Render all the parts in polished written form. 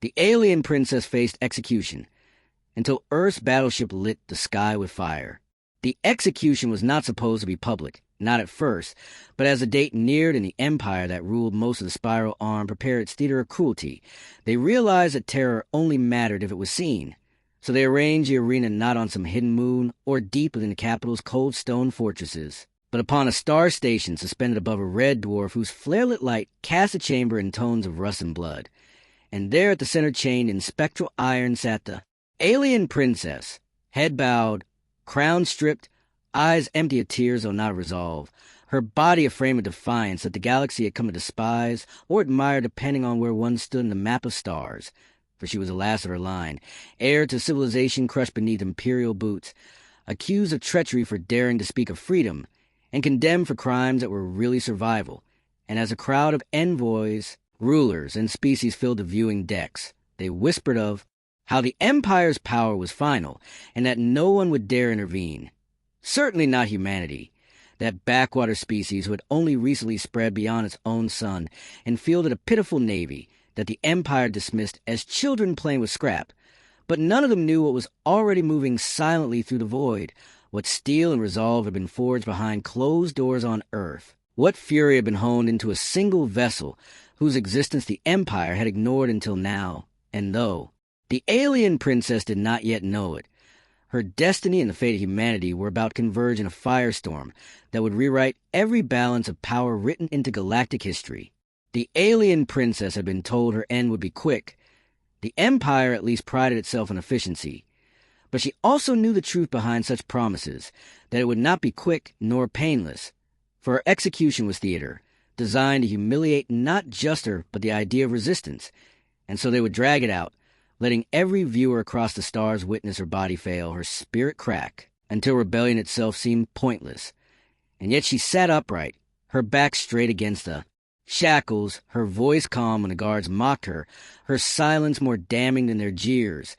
The alien princess faced execution until Earth's battleship lit the sky with fire. The execution was not supposed to be public, not at first, but as the date neared and the empire that ruled most of the spiral arm prepared its theater of cruelty, they realized that terror only mattered if it was seen. So they arranged the arena not on some hidden moon or deep within the capital's cold stone fortresses, but upon a star station suspended above a red dwarf whose flare-lit light cast a chamber in tones of rust and blood. And there at the center chained in spectral iron sat the alien princess, head bowed, crown stripped, eyes empty of tears though not of resolve, her body a frame of defiance that the galaxy had come to despise or admire depending on where one stood in the map of stars. For she was the last of her line, heir to civilization crushed beneath imperial boots, accused of treachery for daring to speak of freedom, and condemned for crimes that were really survival. And as a crowd of envoys, rulers, and species filled the viewing decks, they whispered of how the Empire's power was final, and that no one would dare intervene. Certainly not humanity, that backwater species who had only recently spread beyond its own sun and fielded a pitiful navy that the Empire dismissed as children playing with scrap. But none of them knew what was already moving silently through the void, what steel and resolve had been forged behind closed doors on Earth, what fury had been honed into a single vessel whose existence the Empire had ignored until now. And though the alien princess did not yet know it, her destiny and the fate of humanity were about to converge in a firestorm that would rewrite every balance of power written into galactic history. The alien princess had been told her end would be quick. The Empire at least prided itself on efficiency. But she also knew the truth behind such promises, that it would not be quick nor painless. For her execution was theater, designed to humiliate not just her, but the idea of resistance. And so they would drag it out, letting every viewer across the stars witness her body fail, her spirit crack, until rebellion itself seemed pointless. And yet she sat upright, her back straight against the shackles, her voice calm when the guards mocked her, her silence more damning than their jeers.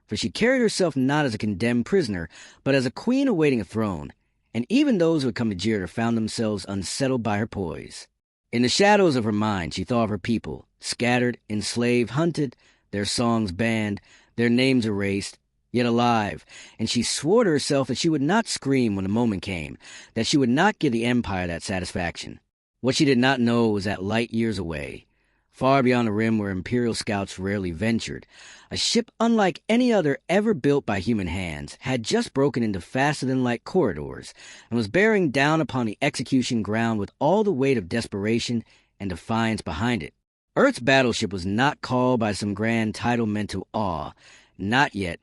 For she carried herself not as a condemned prisoner, but as a queen awaiting a throne, and even those who had come to jeer her found themselves unsettled by her poise. In the shadows of her mind she thought of her people, scattered, enslaved, hunted, their songs banned, their names erased, yet alive, and she swore to herself that she would not scream when the moment came, that she would not give the Empire that satisfaction. What she did not know was that light years away, far beyond the rim where Imperial scouts rarely ventured, a ship unlike any other ever built by human hands had just broken into faster-than-light corridors and was bearing down upon the execution ground with all the weight of desperation and defiance behind it. Earth's battleship was not called by some grand title meant to awe, not yet.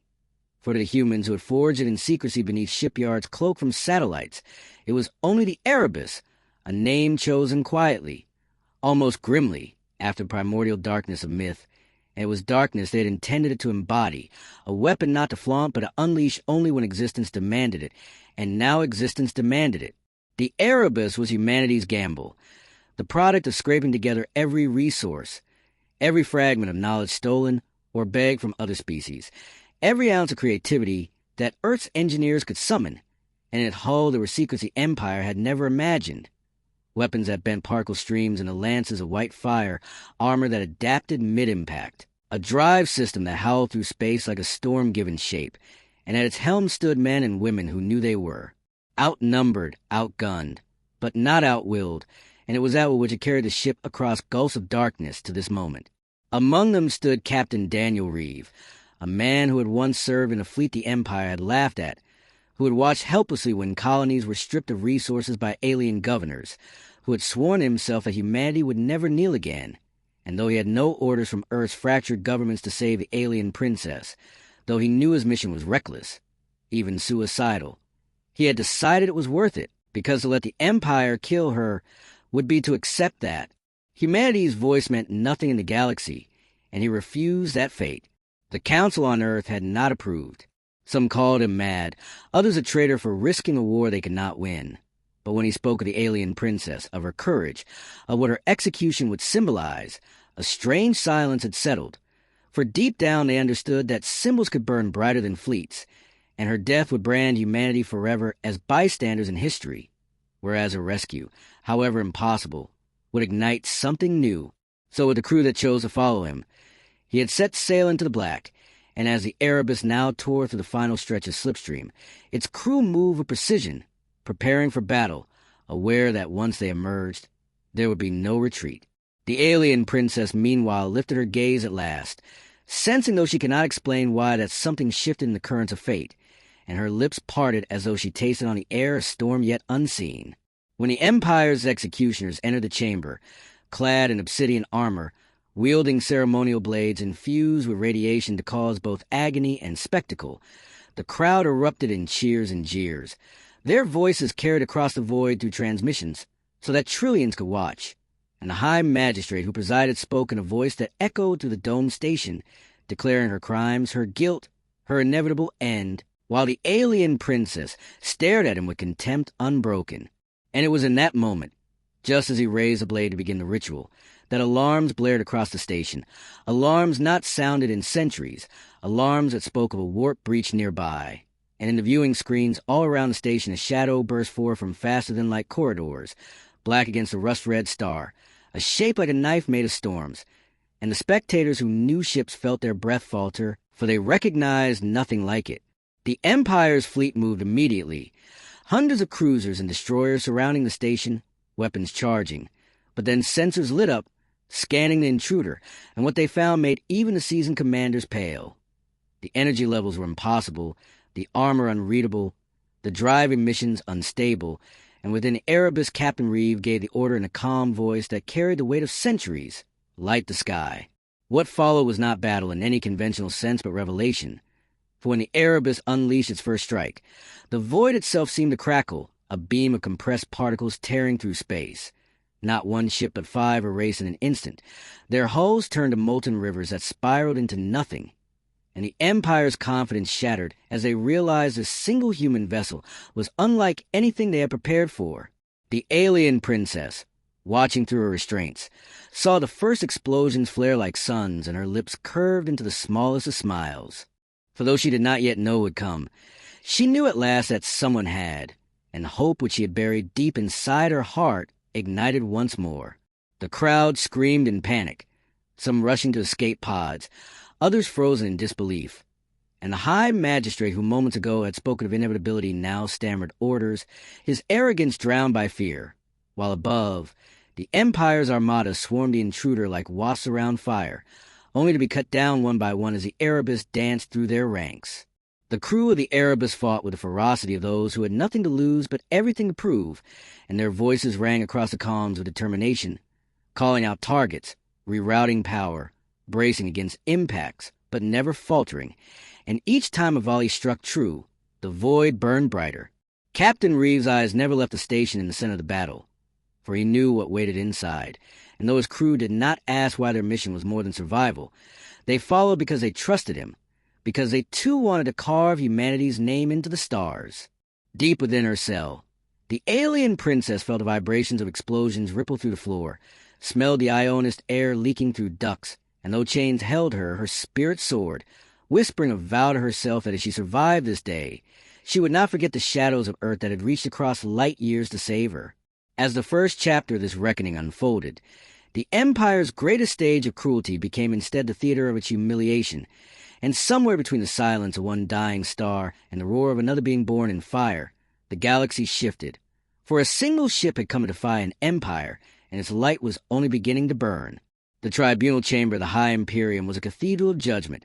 For the humans who had forged it in secrecy beneath shipyards cloaked from satellites, it was only the Erebus, a name chosen quietly, almost grimly, after the primordial darkness of myth. And it was darkness they had intended it to embody, a weapon not to flaunt but to unleash only when existence demanded it, and now existence demanded it. The Erebus was humanity's gamble, the product of scraping together every resource, every fragment of knowledge stolen or begged from other species, every ounce of creativity that Earth's engineers could summon, and in its hull there were secrets the Empire had never imagined. Weapons that bent particle streams into lances of white fire, armor that adapted mid-impact, a drive system that howled through space like a storm given shape, and at its helm stood men and women who knew they were. Outnumbered, outgunned, but not outwilled, and it was that with which it carried the ship across gulfs of darkness to this moment. Among them stood Captain Daniel Reeve, a man who had once served in a fleet the Empire had laughed at, who had watched helplessly when colonies were stripped of resources by alien governors, who had sworn to himself that humanity would never kneel again, and though he had no orders from Earth's fractured governments to save the alien princess, though he knew his mission was reckless, even suicidal, he had decided it was worth it, because to let the Empire kill her would be to accept that. Humanity's voice meant nothing in the galaxy, and he refused that fate. The Council on Earth had not approved. Some called him mad, others a traitor for risking a war they could not win. But when he spoke of the alien princess, of her courage, of what her execution would symbolize, a strange silence had settled. For deep down they understood that symbols could burn brighter than fleets, and her death would brand humanity forever as bystanders in history, whereas a rescue, however impossible, would ignite something new. So with the crew that chose to follow him, He had set sail into the black, and as the Erebus now tore through the final stretch of slipstream, its crew moved with precision, preparing for battle, aware that once they emerged, there would be no retreat. The alien princess, meanwhile, lifted her gaze at last, sensing, though she could not explain why, that something shifted in the currents of fate, and her lips parted as though she tasted on the air a storm yet unseen. When the Empire's executioners entered the chamber, clad in obsidian armor, wielding ceremonial blades infused with radiation to cause both agony and spectacle, the crowd erupted in cheers and jeers, their voices carried across the void through transmissions so that trillions could watch, and the High Magistrate who presided spoke in a voice that echoed through the domed station, declaring her crimes, her guilt, her inevitable end, while the alien princess stared at him with contempt unbroken. And it was in that moment, just as he raised the blade to begin the ritual, that alarms blared across the station, alarms not sounded in centuries, alarms that spoke of a warp breach nearby. And in the viewing screens all around the station, a shadow burst forth from faster-than-light corridors, black against a rust-red star, a shape like a knife made of storms. And the spectators who knew ships felt their breath falter, for they recognized nothing like it. The Empire's fleet moved immediately, hundreds of cruisers and destroyers surrounding the station, weapons charging. But then sensors lit up, scanning the intruder, and what they found made even the seasoned commanders pale. The energy levels were impossible, the armor unreadable, the driving missions unstable, and within the Erebus, Captain Reeve gave the order in a calm voice that carried the weight of centuries: light the sky. What followed was not battle in any conventional sense, but revelation. For when the Erebus unleashed its first strike, the void itself seemed to crackle, a beam of compressed particles tearing through space. Not one ship but 5 erased in an instant. Their hulls turned to molten rivers that spiraled into nothing. And the Empire's confidence shattered as they realized this single human vessel was unlike anything they had prepared for. The alien princess, watching through her restraints, saw the first explosions flare like suns, and her lips curved into the smallest of smiles. For though she did not yet know would come, she knew at last that someone had, and hope which she had buried deep inside her heart ignited once more. The crowd screamed in panic, some rushing to escape pods, others frozen in disbelief. And the High Magistrate who moments ago had spoken of inevitability now stammered orders, his arrogance drowned by fear, while above, the Empire's armada swarmed the intruder like wasps around fire, only to be cut down one by one as the Erebus danced through their ranks. The crew of the Erebus fought with the ferocity of those who had nothing to lose but everything to prove, and their voices rang across the comms with determination, calling out targets, rerouting power, bracing against impacts, but never faltering, and each time a volley struck true, the void burned brighter. Captain Reeves' eyes never left the station in the center of the battle, for he knew what waited inside, and though his crew did not ask why their mission was more than survival, they followed because they trusted him, because they too wanted to carve humanity's name into the stars. Deep within her cell, the alien princess felt the vibrations of explosions ripple through the floor, smelled the ionist air leaking through ducts, and though chains held her, her spirit soared, whispering a vow to herself that if she survived this day, she would not forget the shadows of Earth that had reached across light years to save her. As the first chapter of this reckoning unfolded, the Empire's greatest stage of cruelty became instead the theater of its humiliation, and somewhere between the silence of one dying star and the roar of another being born in fire, the galaxy shifted. For a single ship had come to defy an empire, and its light was only beginning to burn. The tribunal chamber of the High Imperium was a cathedral of judgment,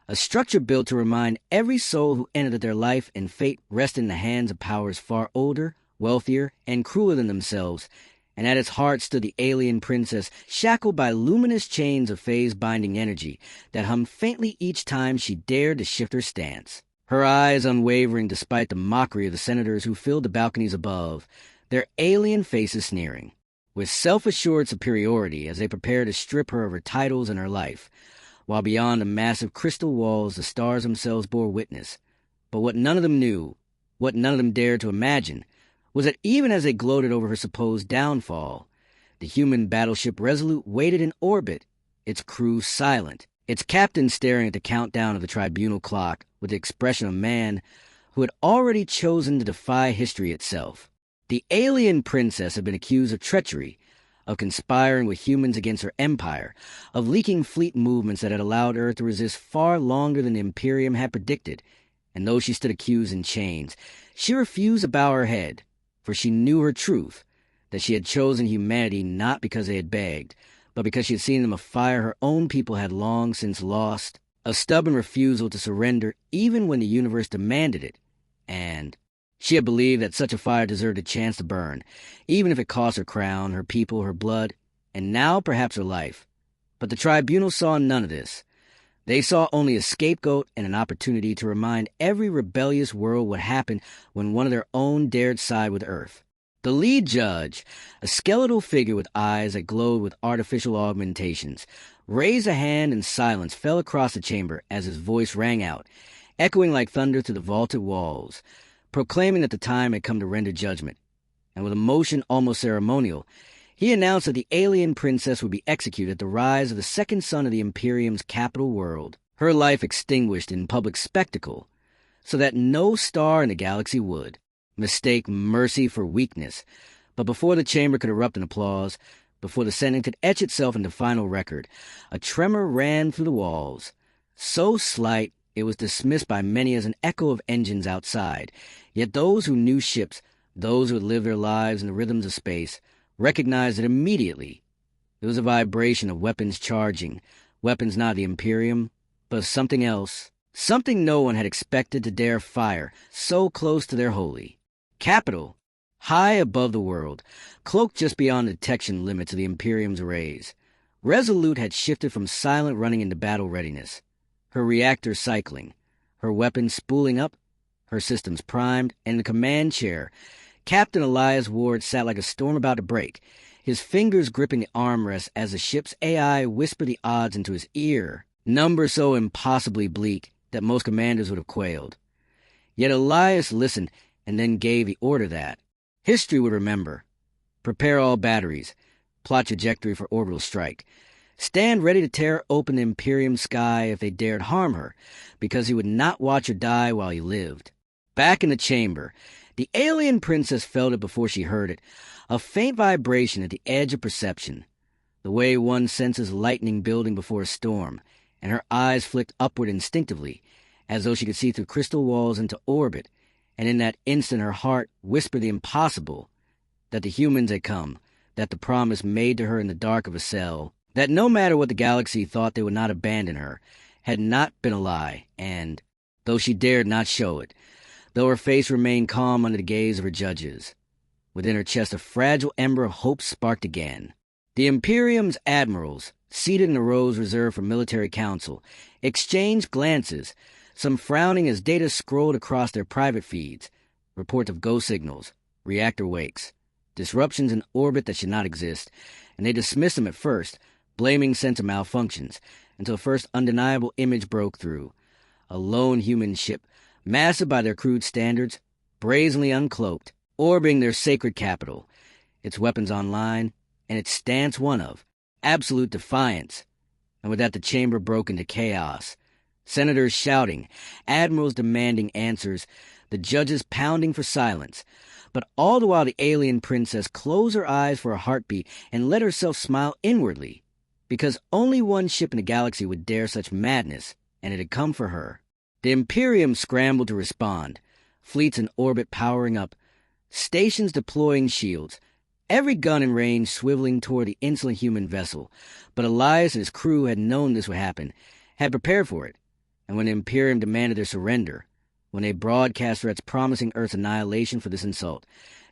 a structure built to remind every soul who entered that their life and fate rested in the hands of powers far older, wealthier, and crueler than themselves, and at its heart stood the alien princess, shackled by luminous chains of phase-binding energy that hummed faintly each time she dared to shift her stance. Her eyes unwavering despite the mockery of the senators who filled the balconies above, their alien faces sneering, with self-assured superiority as they prepared to strip her of her titles and her life, while beyond the massive crystal walls the stars themselves bore witness. But what none of them knew, what none of them dared to imagine, was that even as they gloated over her supposed downfall, the human battleship Resolute waited in orbit, its crew silent, its captain staring at the countdown of the tribunal clock with the expression of a man who had already chosen to defy history itself. The alien princess had been accused of treachery, of conspiring with humans against her empire, of leaking fleet movements that had allowed Earth to resist far longer than the Imperium had predicted. And though she stood accused in chains, she refused to bow her head, for she knew her truth, that she had chosen humanity not because they had begged, but because she had seen them a fire her own people had long since lost, a stubborn refusal to surrender even when the universe demanded it, and she had believed that such a fire deserved a chance to burn, even if it cost her crown, her people, her blood, and now perhaps her life. But the tribunal saw none of this. They saw only a scapegoat and an opportunity to remind every rebellious world what happened when one of their own dared side with Earth. The lead judge, a skeletal figure with eyes that glowed with artificial augmentations, raised a hand and silence fell across the chamber as his voice rang out, echoing like thunder through the vaulted walls, proclaiming that the time had come to render judgment. And with a motion almost ceremonial, he announced that the alien princess would be executed at the rise of the second son of the Imperium's capital world, her life extinguished in public spectacle, so that no star in the galaxy would mistake mercy for weakness. But before the chamber could erupt in applause, before the sentence could etch itself into final record, a tremor ran through the walls, so slight it was dismissed by many as an echo of engines outside. Yet those who knew ships, those who had lived their lives in the rhythms of space, recognized it immediately. It was a vibration of weapons charging, weapons not of the Imperium, but of something else, something no one had expected to dare fire so close to their holy capital, high above the world, cloaked just beyond the detection limits of the Imperium's rays. Resolute had shifted from silent running into battle readiness, her reactors cycling, her weapons spooling up, her systems primed, and in the command chair, Captain Elias Ward sat like a storm about to break, his fingers gripping the armrest as the ship's AI whispered the odds into his ear, numbers so impossibly bleak that most commanders would have quailed. Yet Elias listened and then gave the order that history would remember. Prepare all batteries. Plot trajectory for orbital strike. Stand ready to tear open the Imperium sky if they dared harm her, because he would not watch her die while he lived. Back in the chamber, the alien princess felt it before she heard it, a faint vibration at the edge of perception, the way one senses lightning building before a storm, and her eyes flicked upward instinctively, as though she could see through crystal walls into orbit, and in that instant her heart whispered the impossible, that the humans had come, that the promise made to her in the dark of a cell, that no matter what the galaxy thought they would not abandon her, had not been a lie, and, though she dared not show it, though her face remained calm under the gaze of her judges, within her chest a fragile ember of hope sparked again. The Imperium's admirals, seated in the rows reserved for military council, exchanged glances, some frowning as data scrolled across their private feeds, reports of go signals, reactor wakes, disruptions in orbit that should not exist, and they dismissed them at first, blaming sensor malfunctions, until the first undeniable image broke through. A lone human ship, massive by their crude standards, brazenly uncloaked, orbiting their sacred capital, its weapons online, and its stance one of absolute defiance. And with that the chamber broke into chaos. Senators shouting, admirals demanding answers, the judges pounding for silence. But all the while the alien princess closed her eyes for a heartbeat and let herself smile inwardly, because only one ship in the galaxy would dare such madness, and it had come for her. The Imperium scrambled to respond, fleets in orbit powering up, stations deploying shields, every gun in range swiveling toward the insolent human vessel. But Elias and his crew had known this would happen, had prepared for it, and when the Imperium demanded their surrender, when they broadcast threats promising Earth's annihilation for this insult,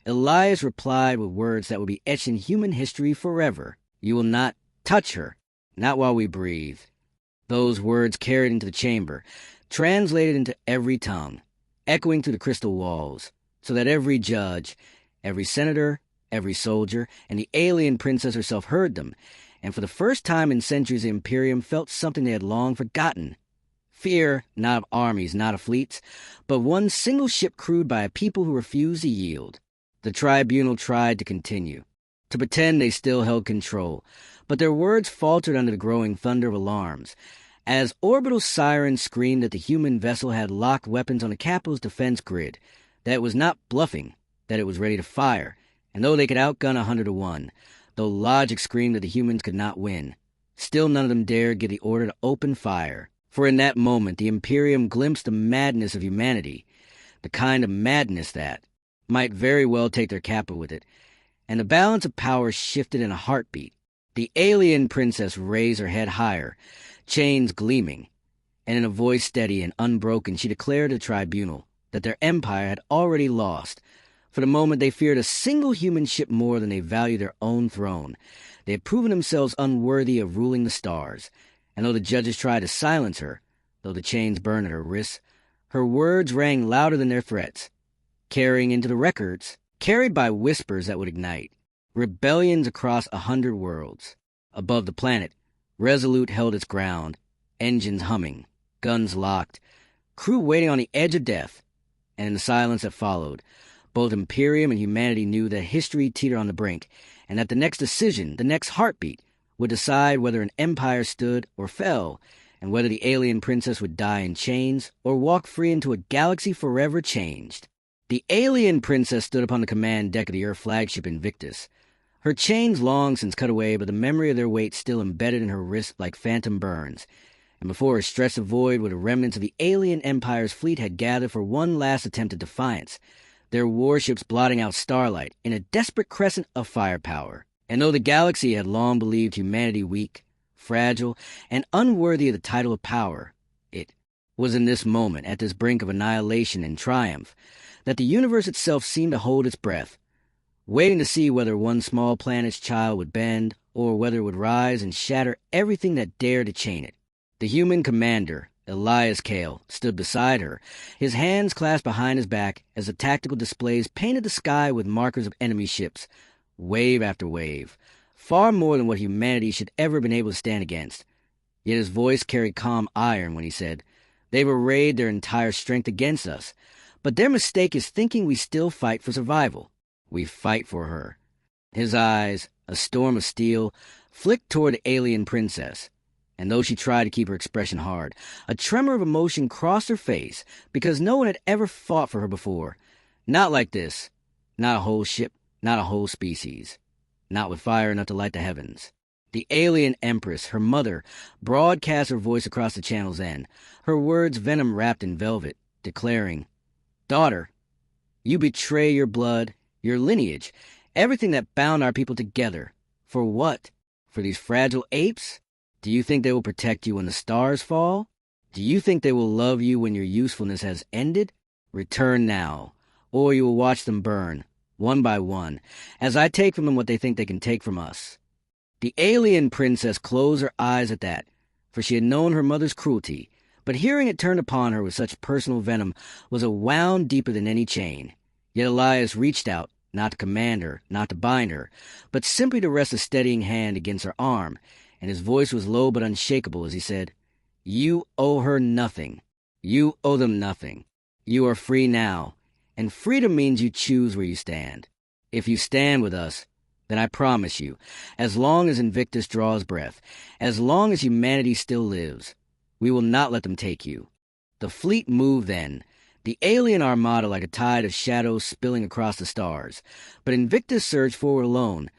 Elias replied with words that would be etched in human history forever. You will not touch her, not while we breathe. Those words carried into the chamber, translated into every tongue, echoing through the crystal walls, so that every judge, every senator, every soldier, and the alien princess herself heard them, and for the first time in centuries the Imperium felt something they had long forgotten. Fear, not of armies, not of fleets, but one single ship crewed by a people who refused to yield. The tribunal tried to continue, to pretend they still held control, but their words faltered under the growing thunder of alarms, as orbital sirens screamed that the human vessel had locked weapons on the capital's defense grid, that it was not bluffing, that it was ready to fire, and though they could outgun 100 to 1, though logic screamed that the humans could not win. Still none of them dared give the order to open fire, for in that moment the Imperium glimpsed the madness of humanity, the kind of madness that might very well take their capital with it, and the balance of power shifted in a heartbeat. The alien princess raised her head higher, chains gleaming, and in a voice steady and unbroken she declared to the tribunal that their empire had already lost. For the moment they feared a single human ship more than they valued their own throne. They had proven themselves unworthy of ruling the stars, and though the judges tried to silence her, though the chains burned at her wrists, her words rang louder than their threats, carrying into the records, carried by whispers that would ignite, rebellions across 100 worlds. Above the planet, Resolute held its ground, engines humming, guns locked, crew waiting on the edge of death, and in the silence that followed, both Imperium and humanity knew that history teetered on the brink, and that the next decision, the next heartbeat, would decide whether an empire stood or fell, and whether the alien princess would die in chains or walk free into a galaxy forever changed. The alien princess stood upon the command deck of the Earth flagship Invictus, her chains long since cut away, but the memory of their weight still embedded in her wrist like phantom burns, and before her stretched the void where the remnants of the alien empire's fleet had gathered for one last attempt at defiance, their warships blotting out starlight in a desperate crescent of firepower. And though the galaxy had long believed humanity weak, fragile, and unworthy of the title of power, it was in this moment, at this brink of annihilation and triumph, that the universe itself seemed to hold its breath, waiting to see whether one small planet's child would bend, or whether it would rise and shatter everything that dared to chain it. The human commander, Elias Kale, stood beside her, his hands clasped behind his back as the tactical displays painted the sky with markers of enemy ships, wave after wave, far more than what humanity should ever have been able to stand against. Yet his voice carried calm iron when he said, "They've arrayed their entire strength against us, but their mistake is thinking we still fight for survival. We fight for her." His eyes, a storm of steel, flicked toward the alien princess, and though she tried to keep her expression hard, a tremor of emotion crossed her face because no one had ever fought for her before. Not like this. Not a whole ship, not a whole species. Not with fire enough to light the heavens. The alien empress, her mother, broadcast her voice across the channel's end, her words venom wrapped in velvet, declaring, "Daughter, you betray your blood, your lineage, everything that bound our people together. For what? For these fragile apes? Do you think they will protect you when the stars fall? Do you think they will love you when your usefulness has ended? Return now, or you will watch them burn, one by one, as I take from them what they think they can take from us." The alien princess closed her eyes at that, for she had known her mother's cruelty, but hearing it turned upon her with such personal venom was a wound deeper than any chain. Yet Elias reached out, not to command her, not to bind her, but simply to rest a steadying hand against her arm, and his voice was low but unshakable as he said, "You owe her nothing. You owe them nothing. You are free now, and freedom means you choose where you stand. If you stand with us, then I promise you, as long as Invictus draws breath, as long as humanity still lives, we will not let them take you." The fleet moved then, the alien armada like a tide of shadows spilling across the stars, but Invictus surged forward alone,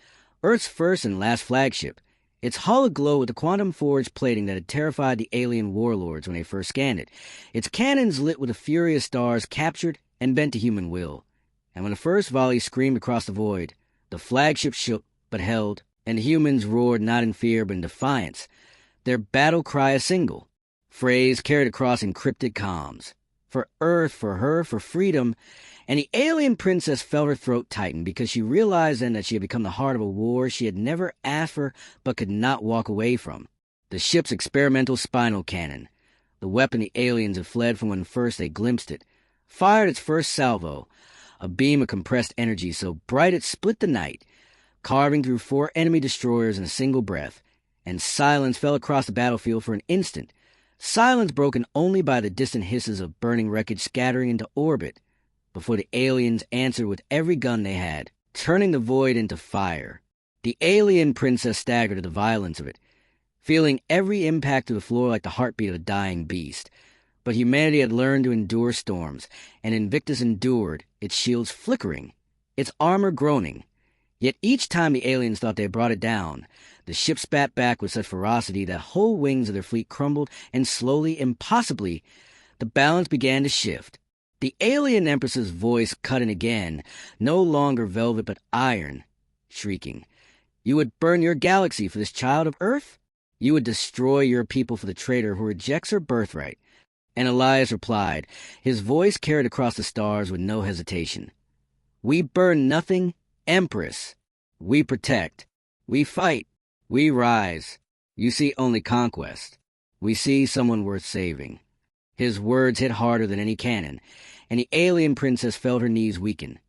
Earth's first and last flagship, its hull aglow with the quantum-forged plating that had terrified the alien warlords when they first scanned it, its cannons lit with the furious stars captured and bent to human will. And when the first volley screamed across the void, the flagship shook but held, and the humans roared not in fear but in defiance, their battle cry a single phrase carried across encrypted comms. For Earth, for her, for freedom, and the alien princess felt her throat tighten because she realized then that she had become the heart of a war she had never asked for but could not walk away from. The ship's experimental spinal cannon, the weapon the aliens had fled from when first they glimpsed it, fired its first salvo, a beam of compressed energy so bright it split the night, carving through 4 enemy destroyers in a single breath, and silence fell across the battlefield for an instant, silence broken only by the distant hisses of burning wreckage scattering into orbit, before the aliens answered with every gun they had, turning the void into fire. The alien princess staggered at the violence of it, feeling every impact to the floor like the heartbeat of a dying beast. But humanity had learned to endure storms, and Invictus endured, its shields flickering, its armor groaning. Yet each time the aliens thought they had brought it down, the ship spat back with such ferocity that whole wings of their fleet crumbled, and slowly, impossibly, the balance began to shift. The alien empress's voice cut in again, no longer velvet but iron, shrieking, "You would burn your galaxy for this child of Earth? You would destroy your people for the traitor who rejects her birthright." And Elias replied, his voice carried across the stars with no hesitation, "We burn nothing, Empress. We protect. We fight. We rise. You see only conquest. We see someone worth saving." His words hit harder than any cannon, and the alien princess felt her knees weaken.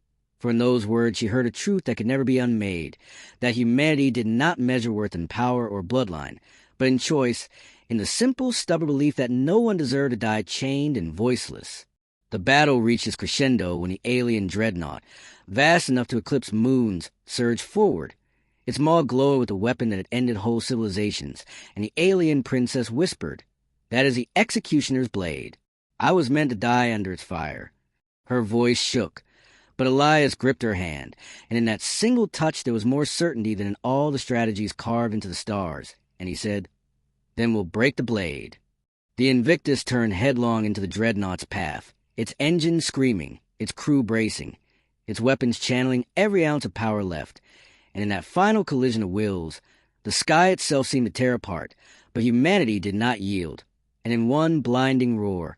For in those words she heard a truth that could never be unmade, that humanity did not measure worth in power or bloodline, but in choice, in the simple, stubborn belief that no one deserved to die chained and voiceless. The battle reached its crescendo when the alien dreadnought, vast enough to eclipse moons, surged forward. Its maw glowed with the weapon that had ended whole civilizations, and the alien princess whispered, "That is the executioner's blade. I was meant to die under its fire." Her voice shook, but Elias gripped her hand, and in that single touch there was more certainty than in all the strategies carved into the stars, and he said, "Then we'll break the blade." The Invictus turned headlong into the dreadnought's path, its engines screaming, its crew bracing, its weapons channeling every ounce of power left, and in that final collision of wills, the sky itself seemed to tear apart, but humanity did not yield, and in one blinding roar,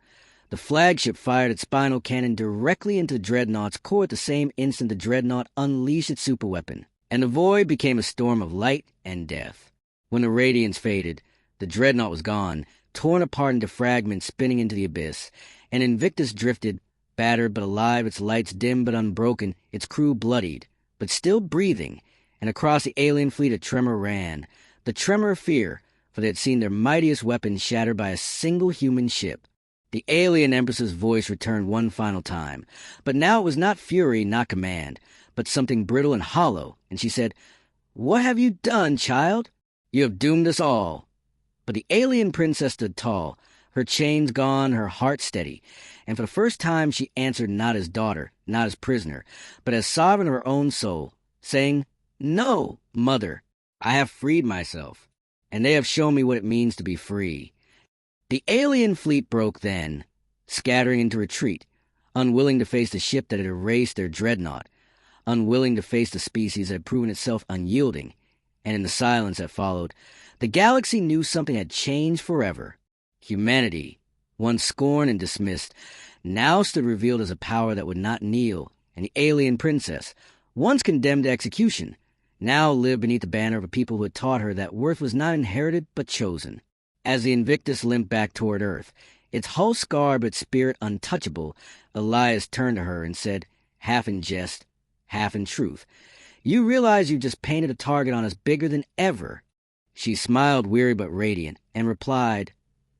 the flagship fired its spinal cannon directly into the dreadnought's core at the same instant the dreadnought unleashed its superweapon, and the void became a storm of light and death. When the radiance faded, the dreadnought was gone, torn apart into fragments spinning into the abyss, and Invictus drifted, battered but alive, its lights dim but unbroken, its crew bloodied, but still breathing, and across the alien fleet a tremor ran, the tremor of fear, for they had seen their mightiest weapon shattered by a single human ship. The alien empress's voice returned one final time, but now it was not fury, not command, but something brittle and hollow, and she said, "What have you done, child? You have doomed us all." But the alien princess stood tall, her chains gone, her heart steady, and for the first time she answered not as daughter, not as prisoner, but as sovereign of her own soul, saying, "No, mother, I have freed myself, and they have shown me what it means to be free." The alien fleet broke then, scattering into retreat, unwilling to face the ship that had erased their dreadnought, unwilling to face the species that had proven itself unyielding, and in the silence that followed, the galaxy knew something had changed forever. Humanity, once scorned and dismissed, now stood revealed as a power that would not kneel, and the alien princess, once condemned to execution, now lived beneath the banner of a people who had taught her that worth was not inherited but chosen. As the Invictus limped back toward Earth, its hull scarred but spirit untouchable, Elias turned to her and said, half in jest, half in truth, "You realize you just painted a target on us bigger than ever." She smiled, weary but radiant, and replied,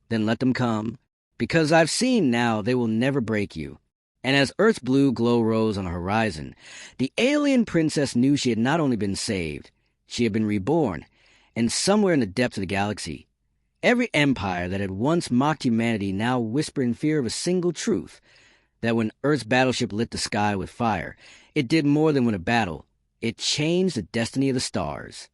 "Then let them come, because I've seen now they will never break you." And as Earth's blue glow rose on the horizon, the alien princess knew she had not only been saved, she had been reborn, and somewhere in the depths of the galaxy, every empire that had once mocked humanity now whispered in fear of a single truth, that when Earth's battleship lit the sky with fire, it did more than win a battle. It changed the destiny of the stars.